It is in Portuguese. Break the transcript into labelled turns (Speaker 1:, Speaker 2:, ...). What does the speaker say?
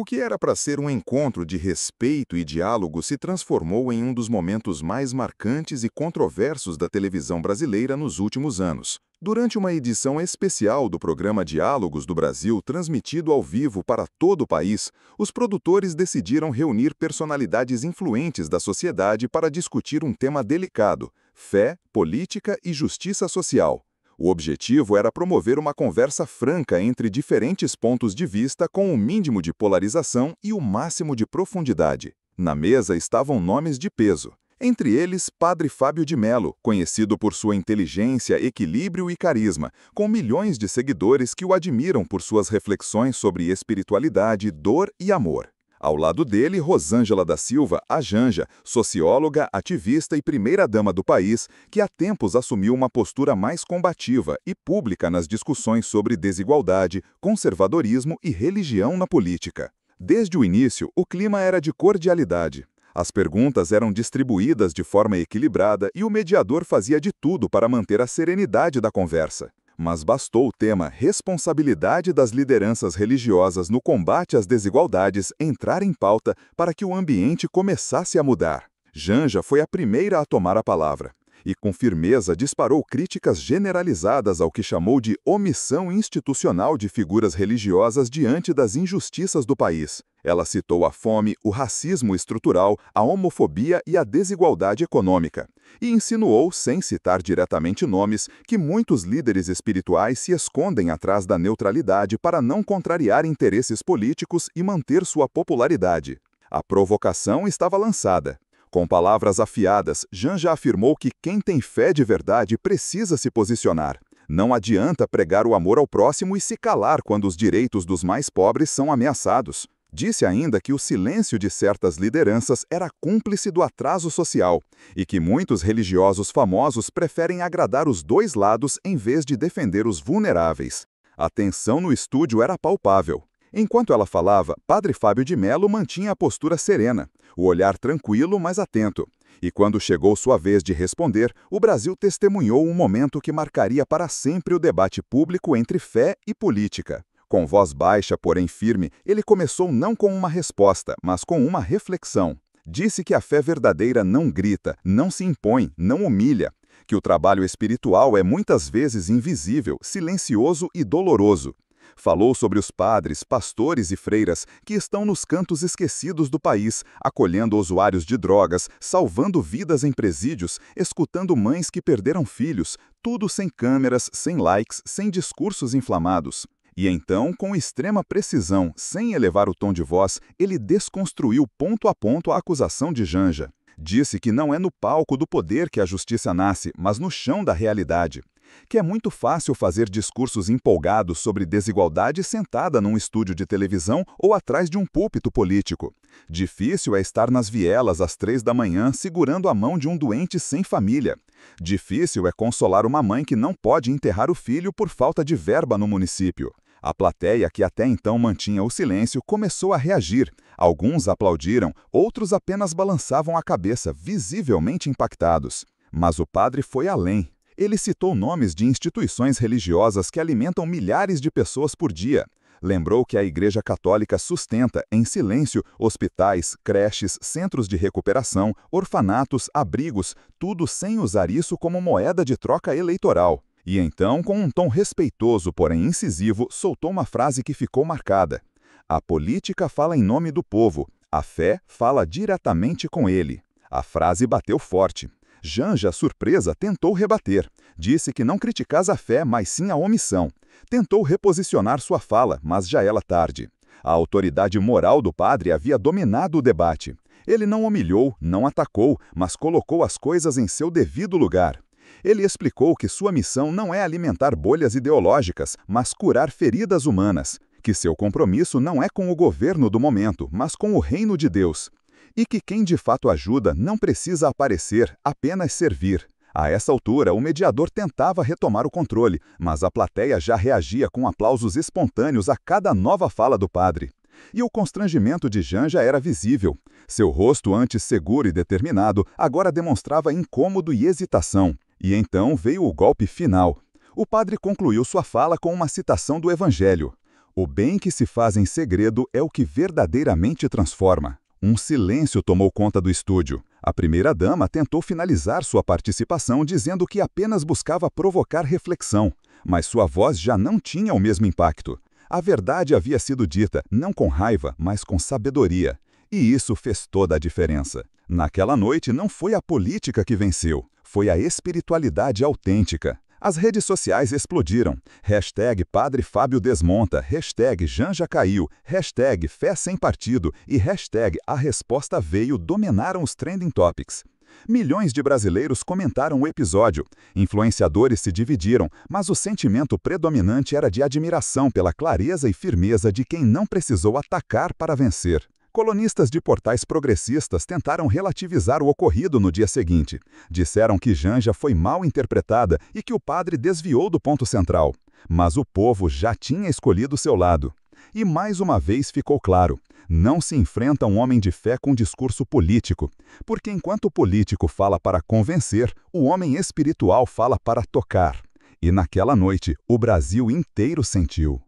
Speaker 1: O que era para ser um encontro de respeito e diálogo se transformou em um dos momentos mais marcantes e controversos da televisão brasileira nos últimos anos. Durante uma edição especial do programa Diálogos do Brasil, transmitido ao vivo para todo o país, os produtores decidiram reunir personalidades influentes da sociedade para discutir um tema delicado: fé, política e justiça social. O objetivo era promover uma conversa franca entre diferentes pontos de vista com o mínimo de polarização e o máximo de profundidade. Na mesa estavam nomes de peso. Entre eles, Padre Fábio de Mello, conhecido por sua inteligência, equilíbrio e carisma, com milhões de seguidores que o admiram por suas reflexões sobre espiritualidade, dor e amor. Ao lado dele, Rosângela da Silva, a Janja, socióloga, ativista e primeira-dama do país, que há tempos assumiu uma postura mais combativa e pública nas discussões sobre desigualdade, conservadorismo e religião na política. Desde o início, o clima era de cordialidade. As perguntas eram distribuídas de forma equilibrada e o mediador fazia de tudo para manter a serenidade da conversa. Mas bastou o tema responsabilidade das lideranças religiosas no combate às desigualdades entrar em pauta para que o ambiente começasse a mudar. Janja foi a primeira a tomar a palavra e, com firmeza, disparou críticas generalizadas ao que chamou de omissão institucional de figuras religiosas diante das injustiças do país. Ela citou a fome, o racismo estrutural, a homofobia e a desigualdade econômica, e insinuou, sem citar diretamente nomes, que muitos líderes espirituais se escondem atrás da neutralidade para não contrariar interesses políticos e manter sua popularidade. A provocação estava lançada. Com palavras afiadas, Janja afirmou que quem tem fé de verdade precisa se posicionar. Não adianta pregar o amor ao próximo e se calar quando os direitos dos mais pobres são ameaçados. Disse ainda que o silêncio de certas lideranças era cúmplice do atraso social e que muitos religiosos famosos preferem agradar os dois lados em vez de defender os vulneráveis. A tensão no estúdio era palpável. Enquanto ela falava, Padre Fábio de Mello mantinha a postura serena, o olhar tranquilo, mas atento. E quando chegou sua vez de responder, o Brasil testemunhou um momento que marcaria para sempre o debate público entre fé e política. Com voz baixa, porém firme, ele começou não com uma resposta, mas com uma reflexão. Disse que a fé verdadeira não grita, não se impõe, não humilha, que o trabalho espiritual é muitas vezes invisível, silencioso e doloroso. Falou sobre os padres, pastores e freiras que estão nos cantos esquecidos do país, acolhendo usuários de drogas, salvando vidas em presídios, escutando mães que perderam filhos, tudo sem câmeras, sem likes, sem discursos inflamados. E então, com extrema precisão, sem elevar o tom de voz, ele desconstruiu ponto a ponto a acusação de Janja. Disse que não é no palco do poder que a justiça nasce, mas no chão da realidade. Que é muito fácil fazer discursos empolgados sobre desigualdade sentada num estúdio de televisão ou atrás de um púlpito político. Difícil é estar nas vielas às 3 da manhã segurando a mão de um doente sem família. Difícil é consolar uma mãe que não pode enterrar o filho por falta de verba no município. A plateia, que até então mantinha o silêncio, começou a reagir. Alguns aplaudiram, outros apenas balançavam a cabeça, visivelmente impactados. Mas o padre foi além. Ele citou nomes de instituições religiosas que alimentam milhares de pessoas por dia. Lembrou que a Igreja Católica sustenta, em silêncio, hospitais, creches, centros de recuperação, orfanatos, abrigos, tudo sem usar isso como moeda de troca eleitoral. E então, com um tom respeitoso, porém incisivo, soltou uma frase que ficou marcada. A política fala em nome do povo, a fé fala diretamente com ele. A frase bateu forte. Janja, surpresa, tentou rebater. Disse que não criticava a fé, mas sim a omissão. Tentou reposicionar sua fala, mas já era tarde. A autoridade moral do padre havia dominado o debate. Ele não humilhou, não atacou, mas colocou as coisas em seu devido lugar. Ele explicou que sua missão não é alimentar bolhas ideológicas, mas curar feridas humanas. Que seu compromisso não é com o governo do momento, mas com o reino de Deus. E que quem de fato ajuda não precisa aparecer, apenas servir. A essa altura, o mediador tentava retomar o controle, mas a plateia já reagia com aplausos espontâneos a cada nova fala do padre. E o constrangimento de Janja era visível. Seu rosto, antes seguro e determinado, agora demonstrava incômodo e hesitação. E então veio o golpe final. O padre concluiu sua fala com uma citação do Evangelho. O bem que se faz em segredo é o que verdadeiramente transforma. Um silêncio tomou conta do estúdio. A primeira-dama tentou finalizar sua participação dizendo que apenas buscava provocar reflexão, mas sua voz já não tinha o mesmo impacto. A verdade havia sido dita, não com raiva, mas com sabedoria. E isso fez toda a diferença. Naquela noite não foi a política que venceu, foi a espiritualidade autêntica. As redes sociais explodiram. Hashtag Padre Fábio Desmonta, hashtag Janja Caiu, hashtag Fé Sem Partido e hashtag A Resposta Veio dominaram os trending topics. Milhões de brasileiros comentaram o episódio. Influenciadores se dividiram, mas o sentimento predominante era de admiração pela clareza e firmeza de quem não precisou atacar para vencer. Colunistas de portais progressistas tentaram relativizar o ocorrido no dia seguinte. Disseram que Janja foi mal interpretada e que o padre desviou do ponto central. Mas o povo já tinha escolhido seu lado. E mais uma vez ficou claro, não se enfrenta um homem de fé com discurso político, porque enquanto o político fala para convencer, o homem espiritual fala para tocar. E naquela noite, o Brasil inteiro sentiu.